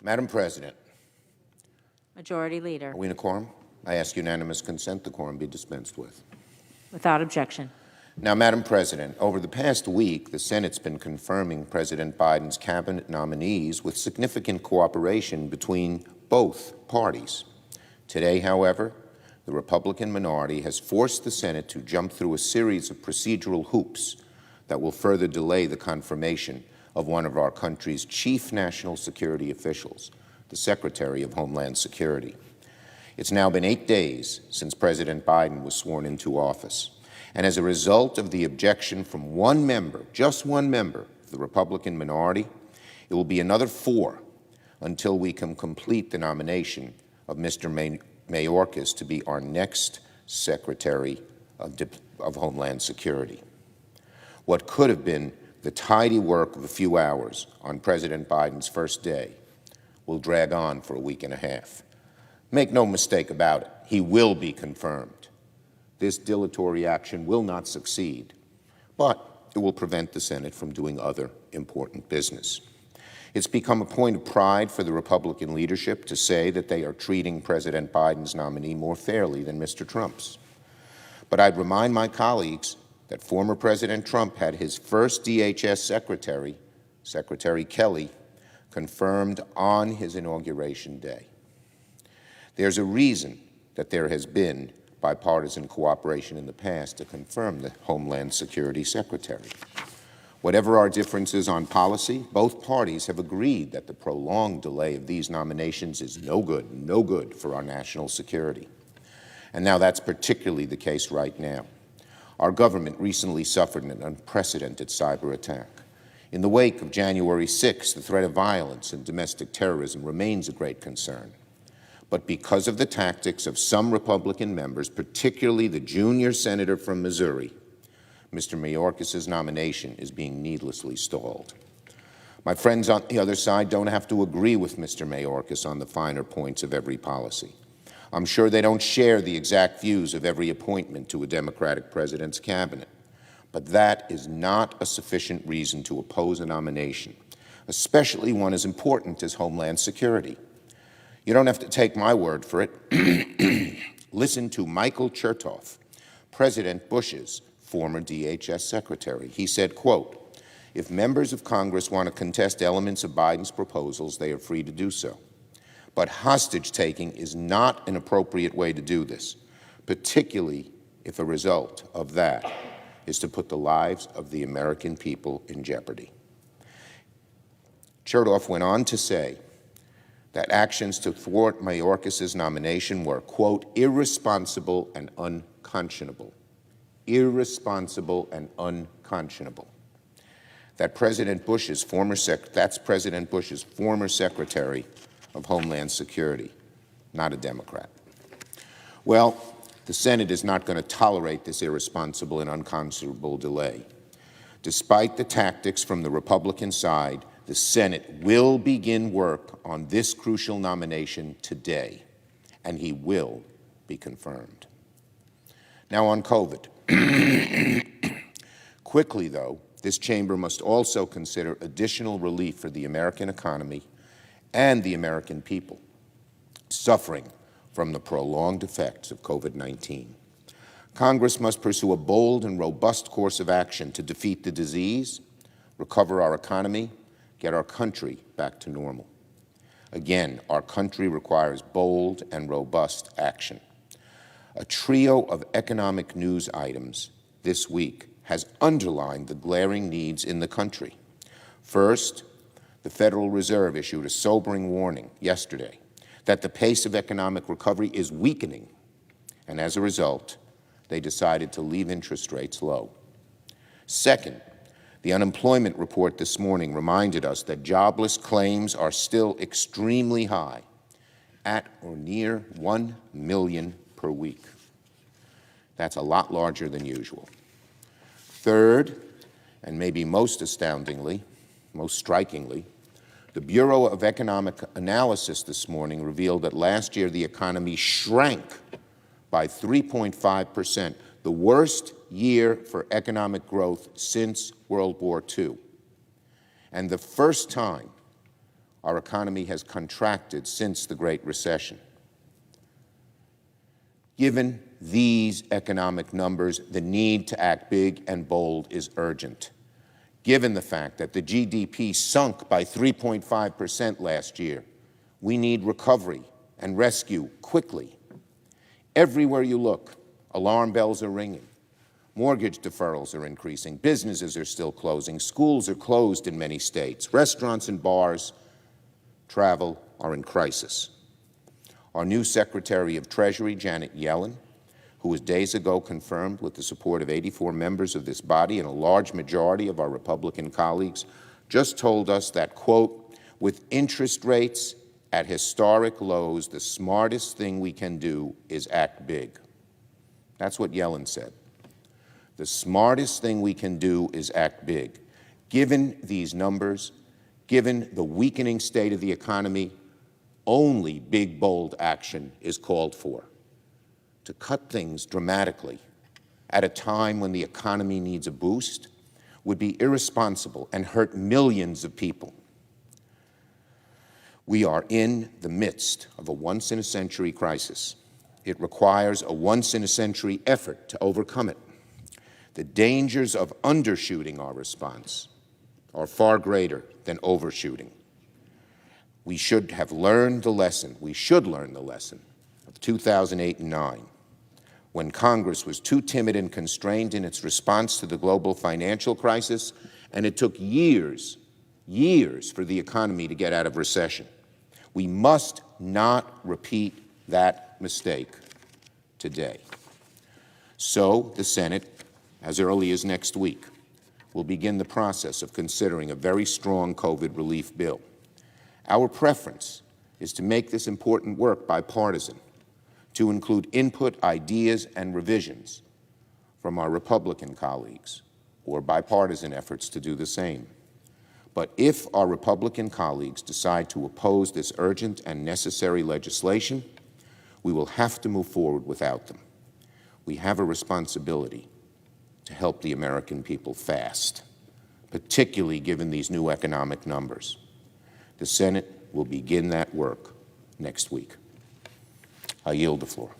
Madam President. Majority Leader. Are we in a quorum? I ask unanimous consent the quorum be dispensed with. Without objection. Now, Madam President, over the past week, the Senate's been confirming President Biden's cabinet nominees with significant cooperation between both parties. Today, however, the Republican minority has forced the Senate to jump through a series of procedural hoops that will further delay the confirmation of one of our country's chief national security officials, the Secretary of Homeland Security. It's now been 8 days since President Biden was sworn into office. And as a result of the objection from one member, just one member, of the Republican minority, it will be another 4 until we can complete the nomination of Mr. Mayorkas to be our next Secretary of Homeland Security. What could have been the tidy work of a few hours on President Biden's first day will drag on for a week and a half. Make no mistake about it, he will be confirmed. This dilatory action will not succeed, but it will prevent the Senate from doing other important business. It's become a point of pride for the Republican leadership to say that they are treating President Biden's nominee more fairly than Mr. Trump's. But I'd remind my colleagues that former President Trump had his first DHS secretary, Secretary Kelly, confirmed on his inauguration day. There's a reason that there has been bipartisan cooperation in the past to confirm the Homeland Security Secretary. Whatever our differences on policy, both parties have agreed that the prolonged delay of these nominations is no good for our national security. And now that's particularly the case right now. Our government recently suffered an unprecedented cyber attack. In the wake of January 6th, the threat of violence and domestic terrorism remains a great concern. But because of the tactics of some Republican members, particularly the junior senator from Missouri, Mr. Mayorkas' nomination is being needlessly stalled. My friends on the other side don't have to agree with Mr. Mayorkas on the finer points of every policy. I'm sure they don't share the exact views of every appointment to a Democratic president's cabinet. But that is not a sufficient reason to oppose a nomination, especially one as important as Homeland Security. You don't have to take my word for it. Listen to Michael Chertoff, President Bush's former DHS secretary. He said, quote, "If members of Congress want to contest elements of Biden's proposals, they are free to do so. But hostage-taking is not an appropriate way to do this, particularly if a result of that is to put the lives of the American people in jeopardy." Chertoff went on to say that actions to thwart Mayorkas' nomination were, quote, "irresponsible and unconscionable." Irresponsible and unconscionable. That's President Bush's former Secretary of Homeland Security, not a Democrat. Well, the Senate is not going to tolerate this irresponsible and unconscionable delay. Despite the tactics from the Republican side, the Senate will begin work on this crucial nomination today, and he will be confirmed. Now on COVID. Quickly, though, this chamber must also consider additional relief for the American economy and the American people suffering from the prolonged effects of COVID-19. Congress must pursue a bold and robust course of action to defeat the disease, recover our economy, get our country back to normal. Again, our country requires bold and robust action. A trio of economic news items this week has underlined the glaring needs in the country. First, the Federal Reserve issued a sobering warning yesterday that the pace of economic recovery is weakening, and as a result, they decided to leave interest rates low. Second, the unemployment report this morning reminded us that jobless claims are still extremely high, at or near 1 million per week. That's a lot larger than usual. Third, and maybe most astoundingly, most strikingly, the Bureau of Economic Analysis this morning revealed that last year the economy shrank by 3.5%, the worst year for economic growth since World War II. And the first time Our economy has contracted since the Great Recession. Given these economic numbers, the need to act big and bold is urgent. Given the fact that the GDP sunk by 3.5% last year, we need recovery and rescue quickly. Everywhere you look, alarm bells are ringing. Mortgage deferrals are increasing. Businesses are still closing. Schools are closed in many states. Restaurants and bars, travel are in crisis. Our new Secretary of Treasury, Janet Yellen, who was days ago confirmed with the support of 84 members of this body and a large majority of our Republican colleagues, just told us that, quote, with interest rates at historic lows, the smartest thing we can do is act big. That's what Yellen said. The smartest thing we can do is act big. Given these numbers, given the weakening state of the economy, only big, bold action is called for. To cut things dramatically at a time when the economy needs a boost would be irresponsible and hurt millions of people. We are in the midst of a once-in-a-century crisis. It requires a once-in-a-century effort to overcome it. The dangers of undershooting our response are far greater than overshooting. We should have learned the lesson. We should learn the lesson of 2008 and 2009, when Congress was too timid and constrained in its response to the global financial crisis, and it took years for the economy to get out of recession. We must not repeat that mistake today. So the Senate, as early as next week, will begin the process of considering a very strong COVID relief bill. Our preference is to make this important work bipartisan, to include input, ideas, and revisions from our Republican colleagues, or bipartisan efforts to do the same. But if our Republican colleagues decide to oppose this urgent and necessary legislation, we will have to move forward without them. We have a responsibility to help the American people fast, particularly given these new economic numbers. The Senate will begin that work next week. I yield the floor.